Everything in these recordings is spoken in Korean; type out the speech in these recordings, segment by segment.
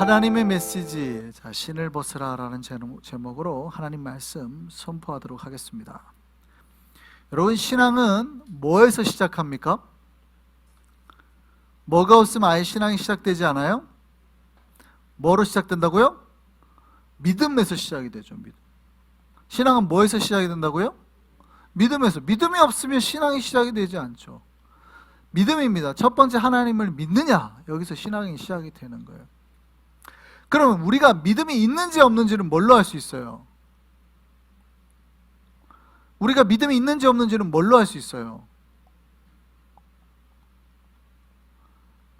하나님의 메시지, 자, 신을 벗으라 라는 제목으로 하나님 말씀 선포하도록 하겠습니다. 여러분, 신앙은 뭐에서 시작합니까? 뭐가 없으면 아예 신앙이 시작되지 않아요? 뭐로 시작된다고요? 믿음에서 시작이 되죠. 믿음. 신앙은 뭐에서 시작이 된다고요? 믿음에서. 믿음이 없으면 신앙이 시작이 되지 않죠. 믿음입니다. 첫 번째, 하나님을 믿느냐, 여기서 신앙이 시작이 되는 거예요. 그러면 우리가 믿음이 있는지 없는지는 뭘로 알 수 있어요? 우리가 믿음이 있는지 없는지는 뭘로 알 수 있어요?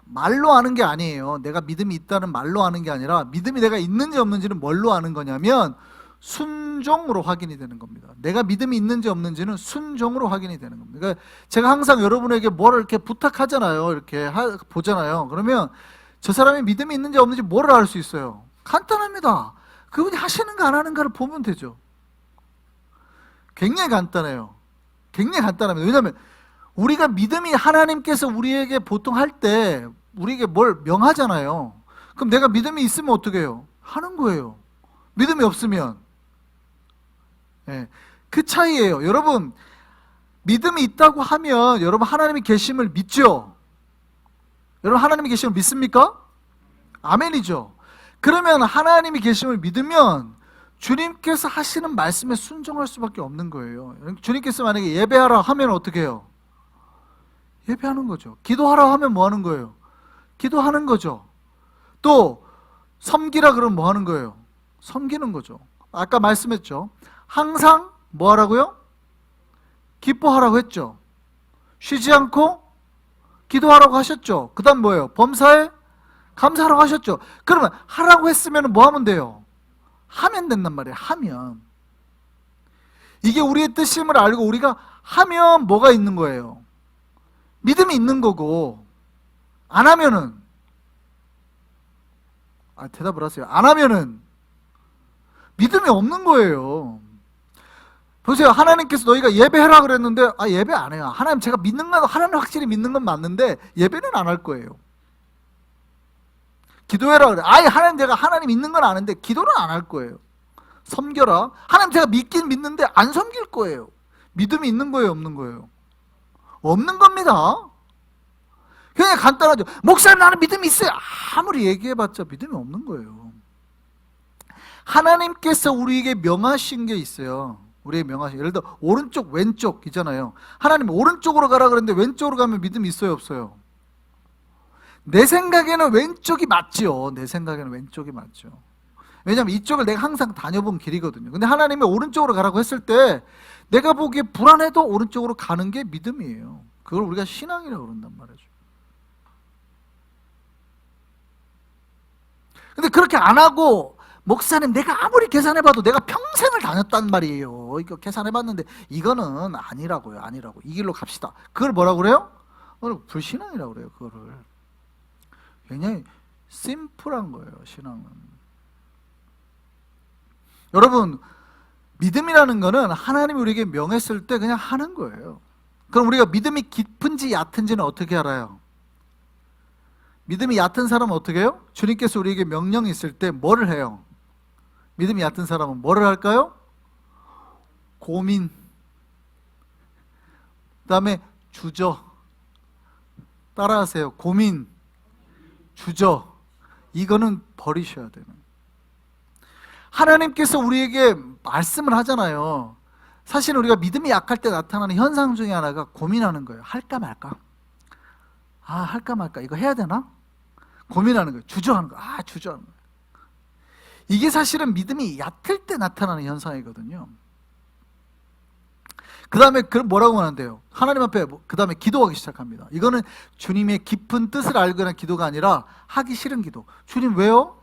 말로 아는 게 아니에요. 내가 믿음이 있다는 말로 아는 게 아니라, 믿음이 내가 있는지 없는지는 뭘로 아는 거냐면 순종으로 확인이 되는 겁니다. 내가 믿음이 있는지 없는지는 순종으로 확인이 되는 겁니다. 그러니까 제가 항상 여러분에게 뭐를 이렇게 부탁하잖아요. 이렇게 보잖아요. 그러면 저 사람이 믿음이 있는지 없는지 뭐를 알 수 있어요? 간단합니다. 그분이 하시는 거 안 하는가를 보면 되죠. 굉장히 간단해요. 굉장히 간단합니다. 왜냐하면 우리가 믿음이, 하나님께서 우리에게 보통 할 때 우리에게 뭘 명하잖아요. 그럼 내가 믿음이 있으면 어떻게 해요? 하는 거예요. 믿음이 없으면. 그 차이예요. 여러분, 믿음이 있다고 하면 여러분 하나님이 계심을 믿죠? 여러분 하나님이 계심을 믿습니까? 아멘이죠. 그러면 하나님이 계심을 믿으면 주님께서 하시는 말씀에 순종할 수밖에 없는 거예요. 주님께서 만약에 예배하라 하면 어떻게 해요? 예배하는 거죠. 기도하라 하면 뭐 하는 거예요? 기도하는 거죠. 또 섬기라 그러면 뭐 하는 거예요? 섬기는 거죠. 아까 말씀했죠. 항상 뭐 하라고요? 기뻐하라고 했죠. 쉬지 않고 기도하라고 하셨죠. 그 다음 뭐예요? 범사에 감사하라고 하셨죠. 그러면 하라고 했으면 뭐 하면 돼요? 하면 된단 말이에요. 하면. 이게 우리의 뜻임을 알고 우리가 하면 뭐가 있는 거예요? 믿음이 있는 거고, 안 하면은, 대답을 하세요. 안 하면은 믿음이 없는 거예요. 보세요. 하나님께서 너희가 예배해라 그랬는데 예배 안 해요. 하나님, 제가 믿는 건, 하나님 확실히 믿는 건 맞는데 예배는 안 할 거예요. 기도해라 그래. 하나님, 제가 하나님 믿는 건 아는데 기도는 안 할 거예요. 섬겨라. 하나님, 제가 믿긴 믿는데 안 섬길 거예요. 믿음이 있는 거예요, 없는 거예요? 없는 겁니다. 그냥 간단하죠. 목사님, 나는 믿음이 있어요. 아무리 얘기해봤자 믿음이 없는 거예요. 하나님께서 우리에게 명하신 게 있어요. 우리의 명하신, 예를 들어 오른쪽 왼쪽이잖아요. 하나님 오른쪽으로 가라 그랬는데 왼쪽으로 가면 믿음이 있어요, 없어요? 내 생각에는 왼쪽이 맞죠. 내 생각에는 왼쪽이 맞죠. 왜냐하면 이쪽을 내가 항상 다녀본 길이거든요. 근데 하나님이 오른쪽으로 가라고 했을 때 내가 보기에 불안해도 오른쪽으로 가는 게 믿음이에요. 그걸 우리가 신앙이라고 그런단 말이죠. 근데 그렇게 안 하고, 목사님, 내가 아무리 계산해봐도 내가 평생을 다녔단 말이에요. 이거 계산해봤는데 이거는 아니라고요. 아니라고. 이 길로 갑시다. 그걸 뭐라고 그래요? 불신앙이라고 그래요. 그거를. 굉장히 심플한 거예요, 신앙은. 여러분, 믿음이라는 거는 하나님이 우리에게 명했을 때 그냥 하는 거예요. 그럼 우리가 믿음이 깊은지 얕은지는 어떻게 알아요? 믿음이 얕은 사람은 어떻게 해요? 주님께서 우리에게 명령이 있을 때 뭐를 해요? 믿음이 얕은 사람은 뭐를 할까요? 고민. 그 다음에 주저. 따라하세요. 고민, 주저. 이거는 버리셔야 되는. 하나님께서 우리에게 말씀을 하잖아요. 사실 우리가 믿음이 약할 때 나타나는 현상 중에 하나가 고민하는 거예요. 할까 말까? 할까 말까? 이거 해야 되나? 고민하는 거예요. 주저하는 거예요. 주저하는 거예요. 이게 사실은 믿음이 얕을 때 나타나는 현상이거든요. 그 다음에 그럼 뭐라고 하는데요? 하나님 앞에 그 다음에 기도하기 시작합니다. 이거는 주님의 깊은 뜻을 알거나 기도가 아니라 하기 싫은 기도. 주님, 왜요?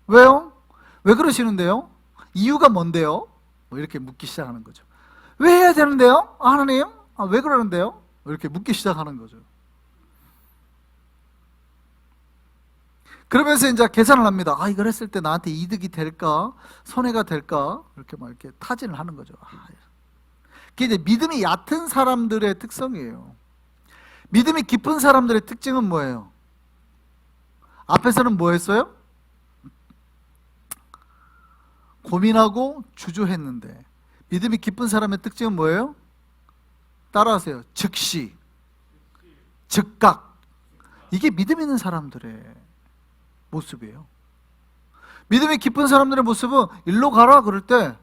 왜요? 왜 그러시는데요? 이유가 뭔데요? 이렇게 묻기 시작하는 거죠. 왜 해야 되는데요? 하나님? 왜 그러는데요? 이렇게 묻기 시작하는 거죠. 그러면서 이제 계산을 합니다. 이걸 했을 때 나한테 이득이 될까? 손해가 될까? 이렇게 막 이렇게 타진을 하는 거죠. 그게 이제 믿음이 얕은 사람들의 특성이에요. 믿음이 깊은 사람들의 특징은 뭐예요? 앞에서는 뭐 했어요? 고민하고 주저했는데, 믿음이 깊은 사람의 특징은 뭐예요? 따라하세요. 즉시, 즉각. 이게 믿음 있는 사람들의 모습이에요. 믿음이 깊은 사람들의 모습은 일로 가라 그럴 때,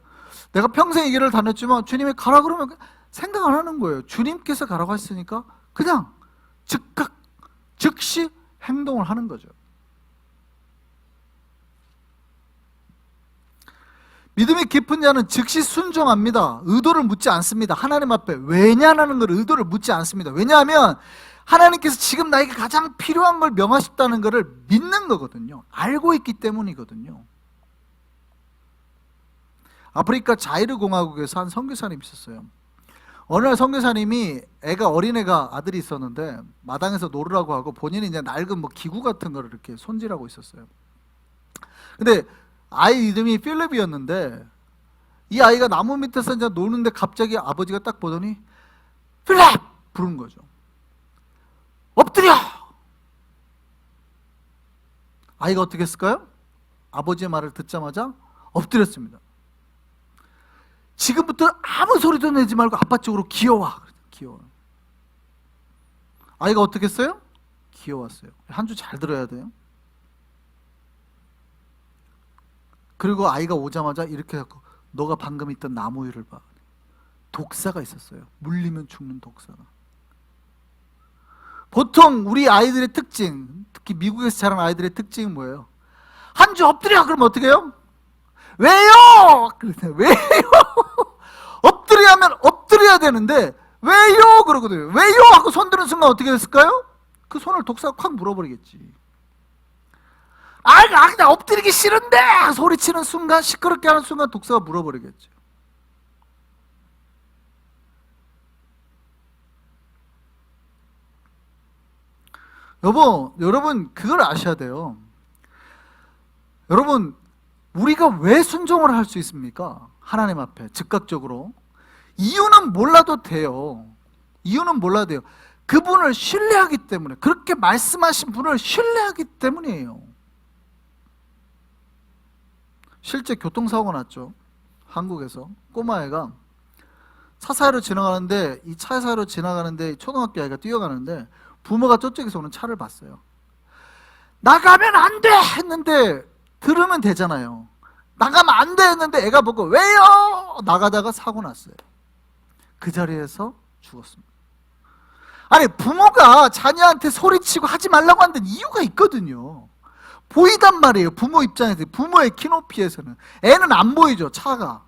내가 평생 이 길을 다녔지만 주님이 가라 그러면 생각 안 하는 거예요. 주님께서 가라고 했으니까 그냥 즉각, 즉시 행동을 하는 거죠. 믿음이 깊은 자는 즉시 순종합니다. 의도를 묻지 않습니다. 하나님 앞에 왜냐라는 걸 의도를 묻지 않습니다. 왜냐하면 하나님께서 지금 나에게 가장 필요한 걸 명하셨다는 것을 믿는 거거든요. 알고 있기 때문이거든요. 아프리카 자이르 공화국에서 한 선교사님이 있었어요. 어느 날 선교사님이 어린애가 아들이 있었는데 마당에서 놀으라고 하고 본인이 이제 낡은 뭐 기구 같은 거를 이렇게 손질하고 있었어요. 근데 아이 이름이 필립이었는데 이 아이가 나무 밑에서 이제 노는데 갑자기 아버지가 딱 보더니 필립! 부른 거죠. 엎드려! 아이가 어떻게 했을까요? 아버지의 말을 듣자마자 엎드렸습니다. 지금부터 아무 소리도 내지 말고 아빠 쪽으로 기어와. 기어와. 아이가 어떻게 했어요? 기어왔어요. 한 주 잘 들어야 돼요. 그리고 아이가 오자마자 이렇게 하고, 너가 방금 있던 나무 위를 봐. 독사가 있었어요. 물리면 죽는 독사가. 보통 우리 아이들의 특징, 특히 미국에서 자란 아이들의 특징은 뭐예요? 한 주 엎드려! 그러면 어떻게 해요? 왜요? 그러세요. 왜요? 엎드려야면 엎드려야 되는데 왜요? 그러거든요. 왜요? 하고 손 드는 순간 어떻게 됐을까요? 그 손을 독사가 확 물어버리겠지. 나 엎드리기 싫은데! 소리치는 순간, 시끄럽게 하는 순간 독사가 물어버리겠죠. 여러분 그걸 아셔야 돼요. 여러분, 우리가 왜 순종을 할 수 있습니까? 하나님 앞에 즉각적으로. 이유는 몰라도 돼요. 이유는 몰라도 돼요. 그분을 신뢰하기 때문에, 그렇게 말씀하신 분을 신뢰하기 때문이에요. 실제 교통사고가 났죠. 한국에서 꼬마애가 차 사이로 지나가는데, 이 차 사이로 지나가는데 초등학교 아이가 뛰어가는데 부모가 저쪽에서 오는 차를 봤어요. 나가면 안 돼! 했는데 들으면 되잖아요. 나가면 안 돼! 했는데 애가 보고 왜요? 나가다가 사고 났어요. 그 자리에서 죽었습니다. 아니, 부모가 자녀한테 소리치고 하지 말라고 하는 이유가 있거든요. 보이단 말이에요. 부모 입장에서, 부모의 키높이에서는. 애는 안 보이죠, 차가.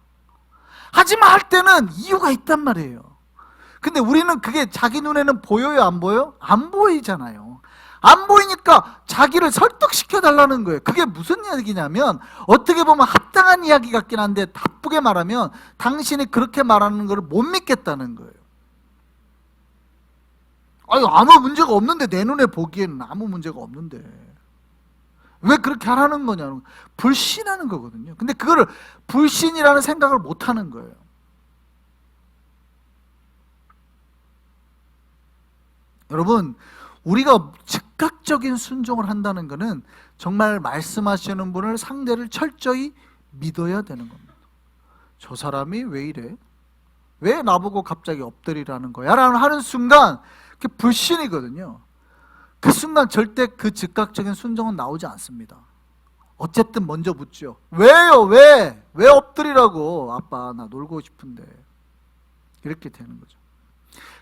하지마 할 때는 이유가 있단 말이에요. 근데 우리는 그게 자기 눈에는 보여요, 안 보여요? 안 보이잖아요. 안 보이니까 자기를 설득시켜 달라는 거예요. 그게 무슨 이야기냐면, 어떻게 보면 합당한 이야기 같긴 한데 나쁘게 말하면 당신이 그렇게 말하는 걸 못 믿겠다는 거예요. 아무 문제가 없는데, 내 눈에 보기에는 아무 문제가 없는데 왜 그렇게 하라는 거냐. 불신하는 거거든요. 근데 그거를 불신이라는 생각을 못 하는 거예요. 여러분, 우리가 즉각적인 순종을 한다는 것은 정말 말씀하시는 분을, 상대를 철저히 믿어야 되는 겁니다. 저 사람이 왜 이래? 왜 나보고 갑자기 엎드리라는 거야? 라는 하는 순간 그게 불신이거든요. 그 순간 절대 그 즉각적인 순종은 나오지 않습니다. 어쨌든 먼저 묻죠. 왜요? 왜 엎드리라고? 아빠, 나 놀고 싶은데. 이렇게 되는 거죠.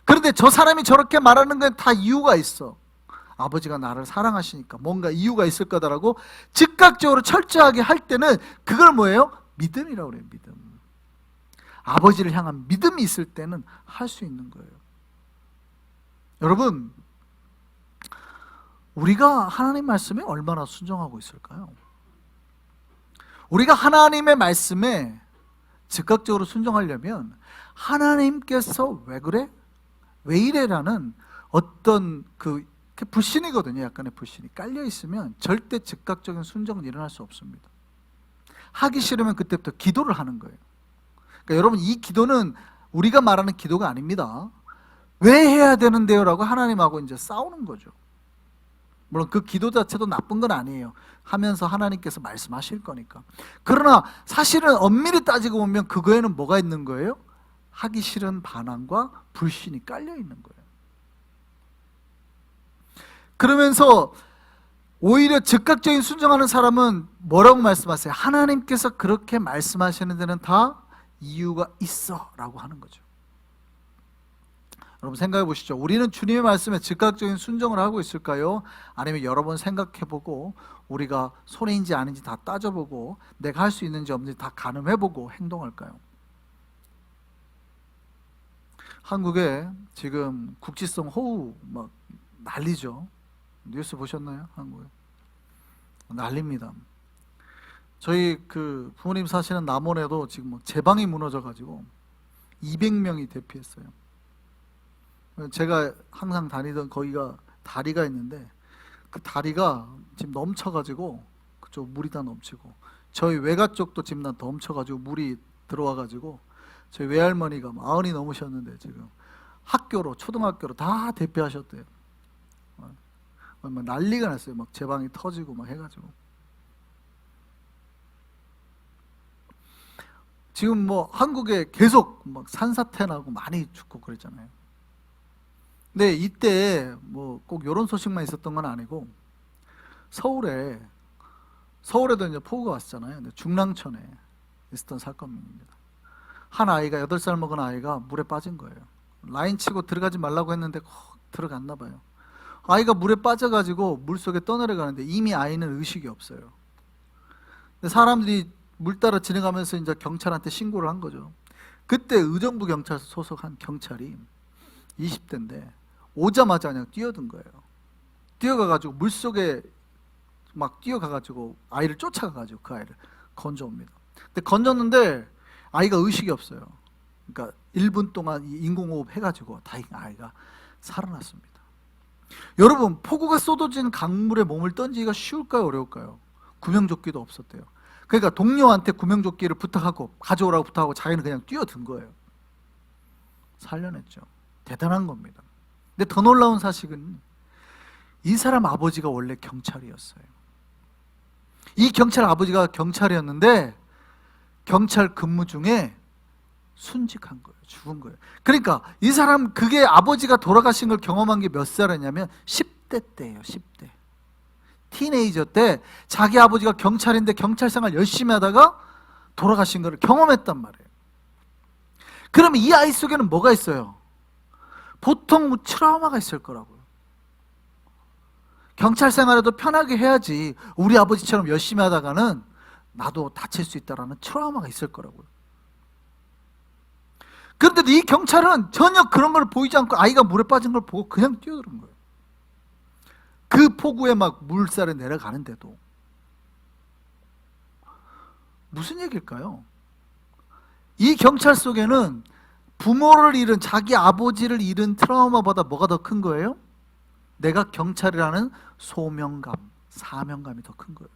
그런데 저 사람이 저렇게 말하는 건 다 이유가 있어. 아버지가 나를 사랑하시니까 뭔가 이유가 있을 거다라고 즉각적으로 철저하게 할 때는 그걸 뭐예요? 믿음이라고 그래요. 믿음. 아버지를 향한 믿음이 있을 때는 할 수 있는 거예요. 여러분, 우리가 하나님 말씀에 얼마나 순종하고 있을까요? 우리가 하나님의 말씀에 즉각적으로 순종하려면 하나님께서 왜 그래? 왜 이래라는 어떤 그 불신이거든요. 약간의 불신이 깔려 있으면 절대 즉각적인 순종은 일어날 수 없습니다. 하기 싫으면 그때부터 기도를 하는 거예요. 그러니까 여러분, 이 기도는 우리가 말하는 기도가 아닙니다. 왜 해야 되는데요? 라고 하나님하고 이제 싸우는 거죠. 물론 그 기도 자체도 나쁜 건 아니에요. 하면서 하나님께서 말씀하실 거니까. 그러나 사실은 엄밀히 따지고 보면 그거에는 뭐가 있는 거예요? 하기 싫은 반항과 불신이 깔려 있는 거예요. 그러면서 오히려 즉각적인 순종하는 사람은 뭐라고 말씀하세요? 하나님께서 그렇게 말씀하시는 데는 다 이유가 있어 라고 하는 거죠. 여러분 생각해 보시죠. 우리는 주님의 말씀에 즉각적인 순종을 하고 있을까요? 아니면 여러 번 생각해보고 우리가 손해인지 아닌지 다 따져보고 내가 할 수 있는지 없는지 다 가늠해보고 행동할까요? 한국에 지금 국지성 호우 막 난리죠. 뉴스 보셨나요? 한국에 난립니다. 저희 그 부모님 사시는 남원에도 지금 제방이 무너져가지고 200명이 대피했어요. 제가 항상 다니던 거기가 다리가 있는데 그 다리가 지금 넘쳐가지고 그쪽 물이 다 넘치고 저희 외가 쪽도 지금 다 넘쳐가지고 물이 들어와가지고 저희 외할머니가 90이 넘으셨는데 지금 학교로 초등학교로 다 대피하셨대요. 막 난리가 났어요. 막 제방이 터지고 막 해가지고 지금 뭐 한국에 계속 막 산사태 나고 많이 죽고 그랬잖아요. 근데 이때 뭐 꼭 이런 소식만 있었던 건 아니고 서울에도 이제 폭우가 왔잖아요. 근데 중랑천에 있었던 사건입니다. 한 아이가 8살 먹은 아이가 물에 빠진 거예요. 라인 치고 들어가지 말라고 했는데 들어갔나 봐요. 아이가 물에 빠져가지고 물속에 떠내려가는데 이미 아이는 의식이 없어요. 근데 사람들이 물 따라 지나가면서 이제 경찰한테 신고를 한 거죠. 그때 의정부 경찰서 소속한 경찰이 20대인데 오자마자 그냥 뛰어든 거예요. 뛰어가가지고 물속에 막 뛰어가가지고 아이를 쫓아가가지고 그 아이를 건져옵니다. 근데 건졌는데 아이가 의식이 없어요. 그러니까 1분 동안 인공호흡 해가지고 다행히 아이가 살아났습니다. 여러분 폭우가 쏟아진 강물에 몸을 던지기가 쉬울까요? 어려울까요? 구명조끼도 없었대요. 그러니까 동료한테 구명조끼를 부탁하고 가져오라고 부탁하고 자기는 그냥 뛰어든 거예요. 살려냈죠. 대단한 겁니다. 근데 더 놀라운 사실은 이 사람 아버지가 원래 경찰이었어요. 이 경찰 아버지가 경찰이었는데 경찰 근무 중에 순직한 거예요. 죽은 거예요. 그러니까 이 사람 그게 아버지가 돌아가신 걸 경험한 게 몇 살이냐면 10대 때예요. 10대 티네이저 때 자기 아버지가 경찰인데 경찰 생활 열심히 하다가 돌아가신 걸 경험했단 말이에요. 그러면 이 아이 속에는 뭐가 있어요? 보통 트라우마가 있을 거라고요. 경찰 생활에도 편하게 해야지 우리 아버지처럼 열심히 하다가는 나도 다칠 수 있다라는 트라우마가 있을 거라고요. 그런데 이 경찰은 전혀 그런 걸 보이지 않고 아이가 물에 빠진 걸 보고 그냥 뛰어드는 거예요. 그 폭우에 막 물살에 내려가는데도. 무슨 얘기일까요? 이 경찰 속에는 부모를 잃은 자기 아버지를 잃은 트라우마보다 뭐가 더 큰 거예요? 내가 경찰이라는 소명감, 사명감이 더 큰 거예요.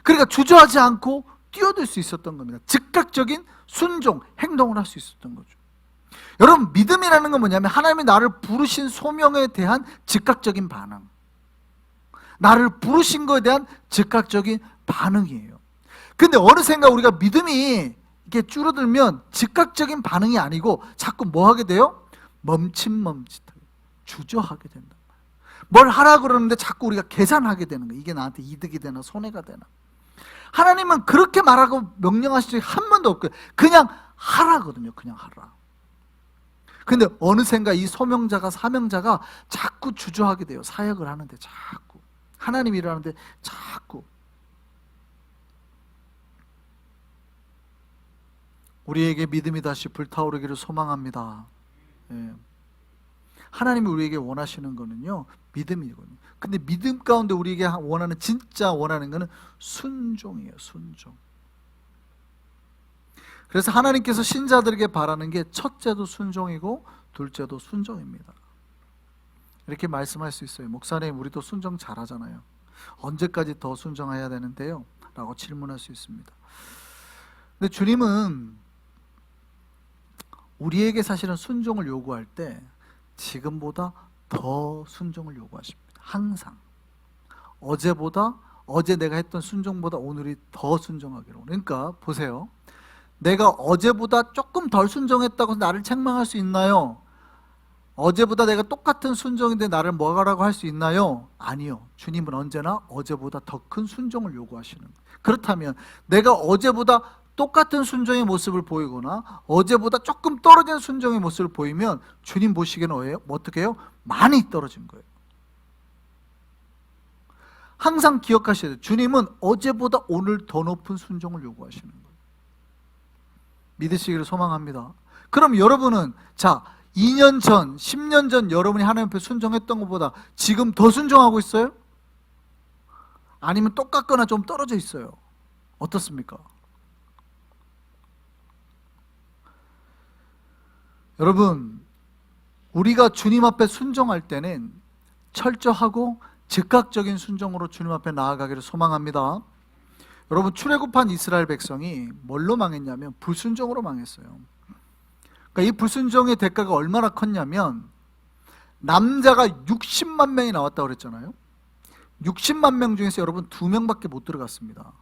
그러니까 주저하지 않고 뛰어들 수 있었던 겁니다. 즉각적인 순종, 행동을 할 수 있었던 거죠. 여러분 믿음이라는 건 뭐냐면 하나님이 나를 부르신 소명에 대한 즉각적인 반응, 나를 부르신 것에 대한 즉각적인 반응이에요. 근데 어느샌가 우리가 믿음이 이렇게 줄어들면 즉각적인 반응이 아니고 자꾸 뭐 하게 돼요? 멈칫멈칫하게 주저하게 된다. 뭘 하라 그러는데 자꾸 우리가 계산하게 되는 거예요. 이게 나한테 이득이 되나 손해가 되나. 하나님은 그렇게 말하고 명령하신 적이 한 번도 없고요. 그냥 하라거든요. 그냥 하라. 근데 어느샌가 이 소명자가 사명자가 자꾸 주저하게 돼요. 사역을 하는데 자꾸 하나님 일을 하는데 자꾸. 우리에게 믿음이 다시 불타오르기를 소망합니다. 예. 하나님이 우리에게 원하시는 거는요 믿음이거든요. 근데 믿음 가운데 우리에게 원하는 진짜 원하는 거는 순종이에요. 순종. 그래서 하나님께서 신자들에게 바라는 게 첫째도 순종이고 둘째도 순종입니다. 이렇게 말씀할 수 있어요. 목사님 우리도 순종 잘하잖아요. 언제까지 더 순종해야 되는데요? 라고 질문할 수 있습니다. 근데 주님은 우리에게 사실은 순종을 요구할 때 지금보다 더 순종을 요구하십니다. 항상 어제보다, 어제 내가 했던 순종보다 오늘이 더 순종하기로. 그러니까 보세요, 내가 어제보다 조금 덜 순종했다고 해서 나를 책망할 수 있나요? 어제보다 내가 똑같은 순종인데 나를 뭐라고 할 수 있나요? 아니요. 주님은 언제나 어제보다 더 큰 순종을 요구하시는 거예요. 그렇다면 내가 어제보다 똑같은 순종의 모습을 보이거나 어제보다 조금 떨어진 순종의 모습을 보이면 주님 보시기에는 어떻게 해요? 많이 떨어진 거예요. 항상 기억하셔야 돼요. 주님은 어제보다 오늘 더 높은 순종을 요구하시는 거예요. 믿으시기를 소망합니다. 그럼 여러분은 2년 전, 10년 전 여러분이 하나님 앞에 순종했던 것보다 지금 더 순종하고 있어요? 아니면 똑같거나 좀 떨어져 있어요? 어떻습니까? 여러분, 우리가 주님 앞에 순종할 때는 철저하고 즉각적인 순종으로 주님 앞에 나아가기를 소망합니다. 여러분, 출애굽한 이스라엘 백성이 뭘로 망했냐면 불순종으로 망했어요. 그러니까 이 불순종의 대가가 얼마나 컸냐면 남자가 60만 명이 나왔다고 그랬잖아요. 60만 명 중에서 여러분 2명밖에 못 들어갔습니다.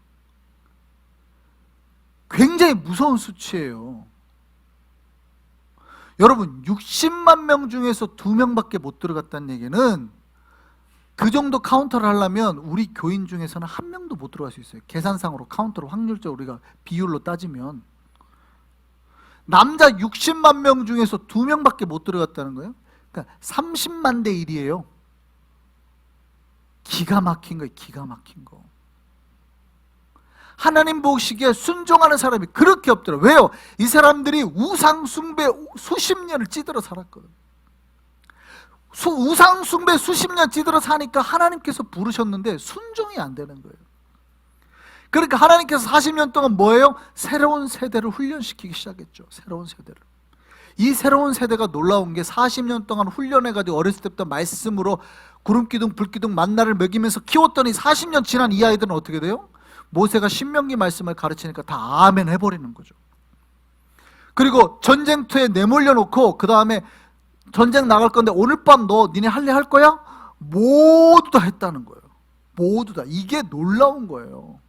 굉장히 무서운 수치예요. 여러분, 60만 명 중에서 2명밖에 못 들어갔다는 얘기는 그 정도 카운터를 하려면 우리 교인 중에서는 1명도 못 들어갈 수 있어요. 계산상으로 카운터로 확률적으로 우리가 비율로 따지면 남자 60만 명 중에서 2명밖에 못 들어갔다는 거예요. 그러니까 30만 대 1이에요. 기가 막힌 거예요. 기가 막힌 거. 하나님 보시기에 순종하는 사람이 그렇게 없더라고요. 왜요? 이 사람들이 우상 숭배 수십 년을 찌들어 살았거든요. 우상 숭배 수십 년 찌들어 사니까 하나님께서 부르셨는데 순종이 안 되는 거예요. 그러니까 하나님께서 40년 동안 뭐예요? 새로운 세대를 훈련시키기 시작했죠. 새로운 세대를. 이 새로운 세대가 놀라운 게 40년 동안 훈련해가지고 어렸을 때부터 말씀으로 구름기둥 불기둥 만나를 먹이면서 키웠더니 40년 지난 이 아이들은 어떻게 돼요? 모세가 신명기 말씀을 가르치니까 다 아멘 해버리는 거죠. 그리고 전쟁터에 내몰려 놓고 그 다음에 전쟁 나갈 건데 오늘 밤 너 니네 할래 할 거야? 모두 다 했다는 거예요. 모두 다. 이게 놀라운 거예요.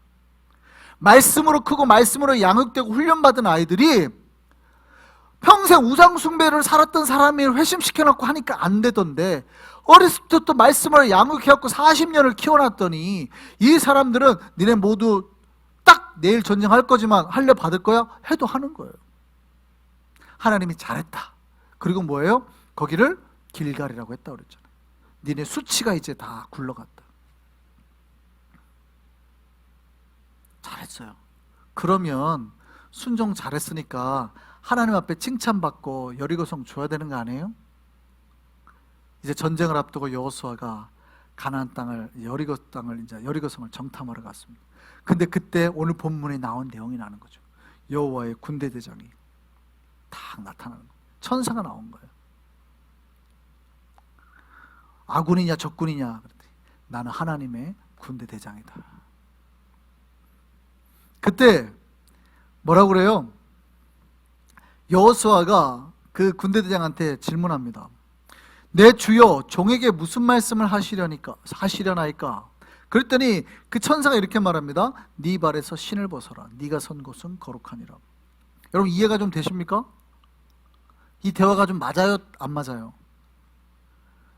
말씀으로 크고 말씀으로 양육되고 훈련받은 아이들이 평생 우상 숭배를 살았던 사람이 회심시켜놓고 하니까 안 되던데 어렸을 때부터 말씀으로 양육해갖고 40년을 키워놨더니 이 사람들은 니네 모두 딱 내일 전쟁할 거지만 할래 받을 거야? 해도 하는 거예요. 하나님이 잘했다. 그리고 뭐예요? 거기를 길갈이라고 했다고 그랬잖아요. 니네 수치가 이제 다 굴러갔다. 잘했어요. 그러면 순종 잘했으니까 하나님 앞에 칭찬받고 여리고성 줘야 되는 거 아니에요? 이제 전쟁을 앞두고 여호수아가 가나안 땅을 여리고성을 정탐하러 갔습니다. 근데 그때 오늘 본문에 나온 내용이 나는 거죠. 여호와의 군대 대장이 딱 나타나는 거예요. 천사가 나온 거예요. 아군이냐 적군이냐 그랬더니 나는 하나님의 군대 대장이다. 그때 뭐라고 그래요? 여호수아가 그 군대 대장한테 질문합니다. 내 주여 종에게 무슨 말씀을 하시려나이까? 그랬더니 그 천사가 이렇게 말합니다. 네 발에서 신을 벗어라. 네가 선 곳은 거룩하니라. 여러분 이해가 좀 되십니까? 이 대화가 좀 맞아요? 안 맞아요?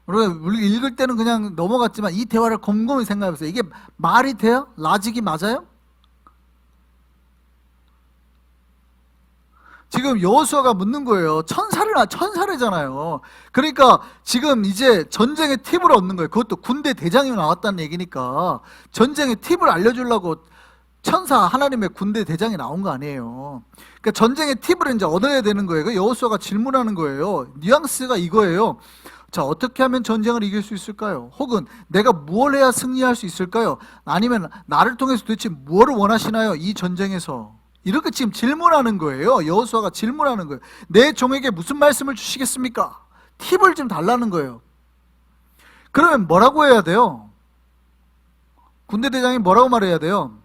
여러분 우리 읽을 때는 그냥 넘어갔지만 이 대화를 곰곰이 생각해보세요. 이게 말이 돼요? 라직이 맞아요? 지금 여호수아가 묻는 거예요. 천사래잖아요. 그러니까 지금 이제 전쟁의 팁을 얻는 거예요. 그것도 군대 대장이 나왔다는 얘기니까 전쟁의 팁을 알려주려고 천사 하나님의 군대 대장이 나온 거 아니에요. 그러니까 전쟁의 팁을 이제 얻어야 되는 거예요. 여호수아가 질문하는 거예요. 뉘앙스가 이거예요. 자, 어떻게 하면 전쟁을 이길 수 있을까요? 혹은 내가 무엇을 해야 승리할 수 있을까요? 아니면 나를 통해서 도대체 무엇을 원하시나요? 이 전쟁에서. 이렇게 지금 질문하는 거예요. 여호수아가 질문하는 거예요. 내 종에게 무슨 말씀을 주시겠습니까? 팁을 좀 달라는 거예요. 그러면 뭐라고 해야 돼요? 군대 대장이 뭐라고 말해야 돼요?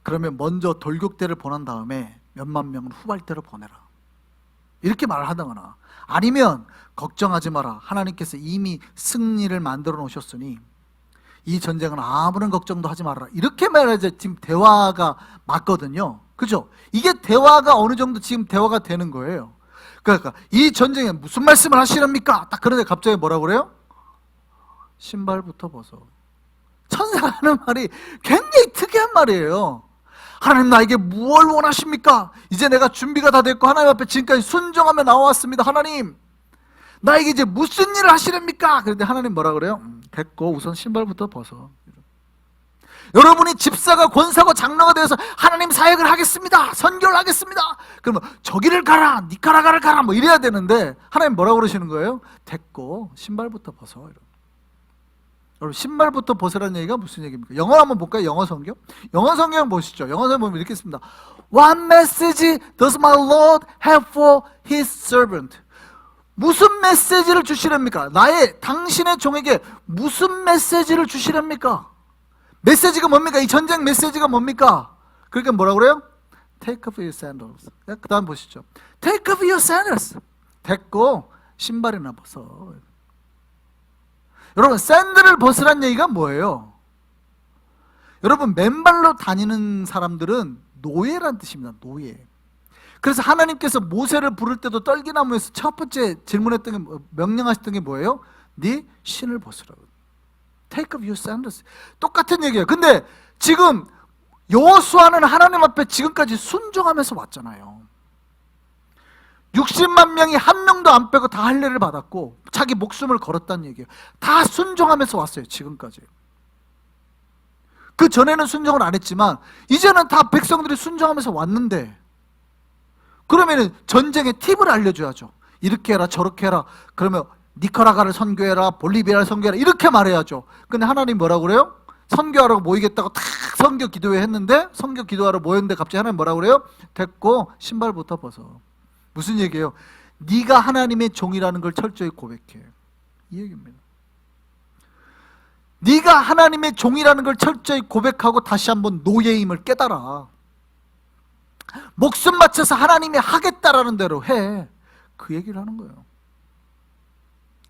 그러면 먼저 돌격대를 보낸 다음에 몇만 명을 후발대로 보내라. 이렇게 말을 하다거나, 아니면 걱정하지 마라, 하나님께서 이미 승리를 만들어 놓으셨으니 이 전쟁은 아무런 걱정도 하지 말아라, 이렇게 말해야지 지금 대화가 맞거든요. 그죠? 이게 대화가 어느 정도 지금 대화가 되는 거예요. 그러니까 이 전쟁에 무슨 말씀을 하시렵니까? 딱 그런데 갑자기 뭐라고 그래요? 신발부터 벗어. 천사가 하는 말이 굉장히 특이한 말이에요. 하나님, 나에게 무엇을 원하십니까? 이제 내가 준비가 다 됐고 하나님 앞에 지금까지 순종하며 나와왔습니다. 하나님, 나에게 이제 무슨 일을 하시렵니까? 그런데 하나님 뭐라 그래요? 됐고 우선 신발부터 벗어. 여러분이 집사가, 권사고, 장로가 되어서 하나님 사역을 하겠습니다, 선교를 하겠습니다, 그러면 저기를 가라, 니카라가를 가라, 뭐 이래야 되는데 하나님 뭐라고 그러시는 거예요? 됐고 신발부터 벗어. 여러분, 신발부터 벗으라는 얘기가 무슨 얘기입니까? 영어 한번 볼까요? 영어 성경? 영어 성경 보시죠. 영어 성경 보면 이렇게 씁니다. What message does my Lord have for his servant? 무슨 메시지를 주시렵니까? 당신의 종에게 무슨 메시지를 주시렵니까? 메시지가 뭡니까? 이 전쟁 메시지가 뭡니까? 그러니까 뭐라고 그래요? Take off your sandals. 그 다음 보시죠. Take off your sandals. 됐고 신발이나 벗어. 여러분, 샌들을 벗으란 얘기가 뭐예요? 여러분, 맨발로 다니는 사람들은 노예란 뜻입니다. 노예. 그래서 하나님께서 모세를 부를 때도 떨기나무에서 첫 번째 질문했던 게, 명령하셨던 게 뭐예요? 네 신을 벗으라고. Take off your sandals. 똑같은 얘기예요. 근데 지금 여호수아는 하나님 앞에 지금까지 순종하면서 왔잖아요. 60만 명이 한 명도 안 빼고 다 할례를 받았고 자기 목숨을 걸었다는 얘기예요. 다 순종하면서 왔어요. 지금까지. 그 전에는 순종을 안 했지만 이제는 다 백성들이 순종하면서 왔는데, 그러면 전쟁의 팁을 알려줘야죠. 이렇게 해라 저렇게 해라. 그러면 니카라가를 선교해라, 볼리비아를 선교해라, 이렇게 말해야죠. 근데 하나님 뭐라고 그래요? 선교하라고 모이겠다고 탁 선교 기도회 했는데, 선교 기도하러 모였는데 갑자기 하나님 뭐라고 그래요? 됐고 신발부터 벗어. 무슨 얘기예요? 네가 하나님의 종이라는 걸 철저히 고백해, 이 얘기입니다. 네가 하나님의 종이라는 걸 철저히 고백하고 다시 한번 노예임을 깨달아. 목숨 바쳐서 하나님이 하겠다라는 대로 해. 그 얘기를 하는 거예요.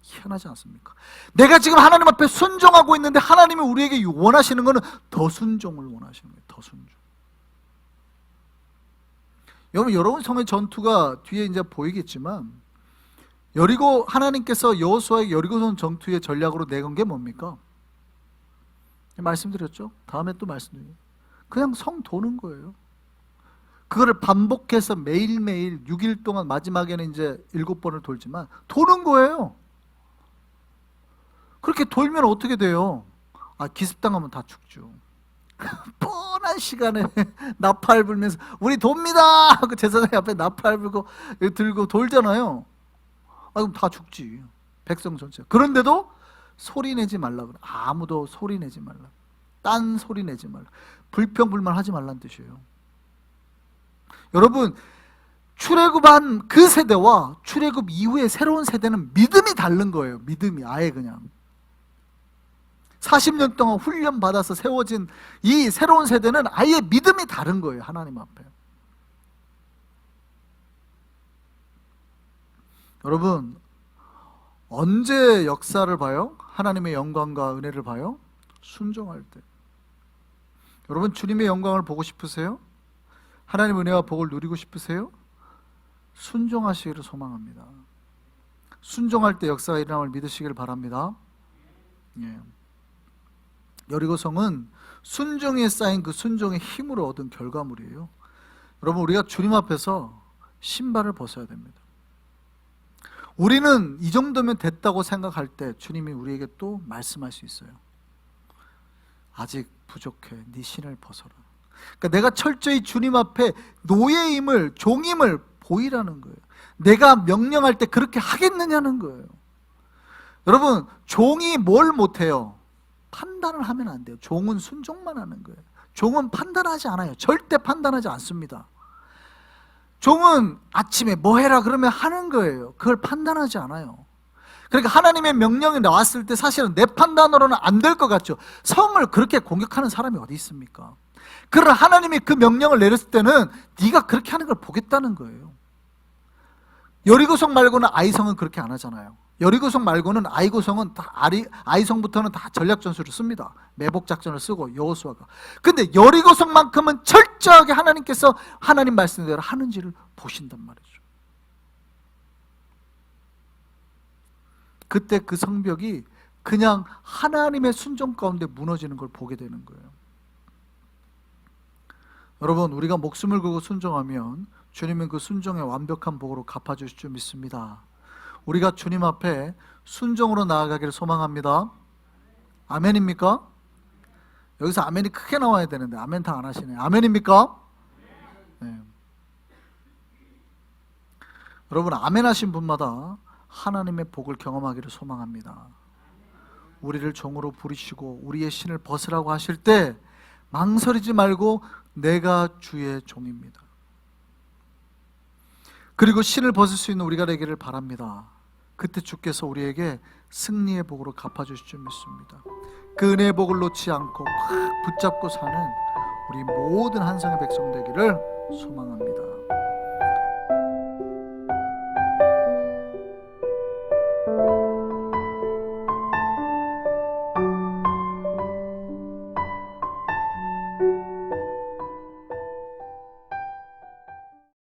희한하지 않습니까? 내가 지금 하나님 앞에 순종하고 있는데 하나님이 우리에게 원하시는 것은 더 순종을 원하시는 거예요. 더 순종. 여러분 성의 전투가 뒤에 이제 보이겠지만, 하나님께서 여호수아에게 여리고성 전투의 전략으로 내건 게 뭡니까? 말씀드렸죠? 다음에 또 말씀드려요. 그냥 성 도는 거예요. 그거를 반복해서 매일매일 6일 동안, 마지막에는 이제 7번을 돌지만 도는 거예요. 그렇게 돌면 어떻게 돼요? 기습당하면 다 죽죠. 뻔한 시간에 나팔 불면서 우리 돕니다 하고 제사장 앞에 나팔 불고 들고 돌잖아요. 그럼 다 죽지, 백성 전체. 그런데도 소리 내지 말라 그래. 아무도 소리 내지 말라, 딴 소리 내지 말라, 불평불만 하지 말라는 뜻이에요. 여러분, 출애굽한 그 세대와 출애굽 이후의 새로운 세대는 믿음이 다른 거예요. 믿음이 아예 그냥 40년 동안 훈련받아서 세워진 이 새로운 세대는 아예 믿음이 다른 거예요. 하나님 앞에. 여러분, 언제 역사를 봐요? 하나님의 영광과 은혜를 봐요? 순종할 때. 여러분, 주님의 영광을 보고 싶으세요? 하나님의 은혜와 복을 누리고 싶으세요? 순종하시기를 소망합니다. 순종할 때 역사가 일어남을 믿으시길 바랍니다. 예. 여리고성은 순종에 쌓인 그 순종의 힘으로 얻은 결과물이에요. 여러분, 우리가 주님 앞에서 신발을 벗어야 됩니다. 우리는 이 정도면 됐다고 생각할 때 주님이 우리에게 또 말씀할 수 있어요. 아직 부족해, 네 신을 벗어라. 그러니까 내가 철저히 주님 앞에 노예임을, 종임을 보이라는 거예요. 내가 명령할 때 그렇게 하겠느냐는 거예요. 여러분, 종이 뭘 못해요? 판단을 하면 안 돼요. 종은 순종만 하는 거예요. 종은 판단하지 않아요. 절대 판단하지 않습니다. 종은 아침에 뭐 해라 그러면 하는 거예요. 그걸 판단하지 않아요. 그러니까 하나님의 명령이 나왔을 때 사실은 내 판단으로는 안 될 것 같죠. 성을 그렇게 공격하는 사람이 어디 있습니까? 그러나 하나님이 그 명령을 내렸을 때는 네가 그렇게 하는 걸 보겠다는 거예요. 여리고성 말고는 아이성은 그렇게 안 하잖아요. 여리고성 말고는 아이고성은 다 아이성부터는 다 전략 전술을 씁니다. 매복 작전을 쓰고 여호수아가. 근데 여리고성만큼은 철저하게 하나님께서 하나님 말씀대로 하는지를 보신단 말이죠. 그때 그 성벽이 그냥 하나님의 순종 가운데 무너지는 걸 보게 되는 거예요. 여러분, 우리가 목숨을 걸고 순종하면 주님은 그 순종의 완벽한 복으로 갚아주실 줄 믿습니다. 우리가 주님 앞에 순종으로 나아가기를 소망합니다. 아멘입니까? 여기서 아멘이 크게 나와야 되는데 아멘 다 안 하시네. 아멘입니까? 네. 여러분, 아멘 하신 분마다 하나님의 복을 경험하기를 소망합니다. 우리를 종으로 부리시고 우리의 신을 벗으라고 하실 때 망설이지 말고 내가 주의 종입니다. 그리고 신을 벗을 수 있는 우리가 되기를 바랍니다. 그때 주께서 우리에게 승리의 복으로 갚아주실 줄 믿습니다. 그 은혜의 복을 놓지 않고 꽉 붙잡고 사는 우리 모든 한성의 백성 되기를 소망합니다.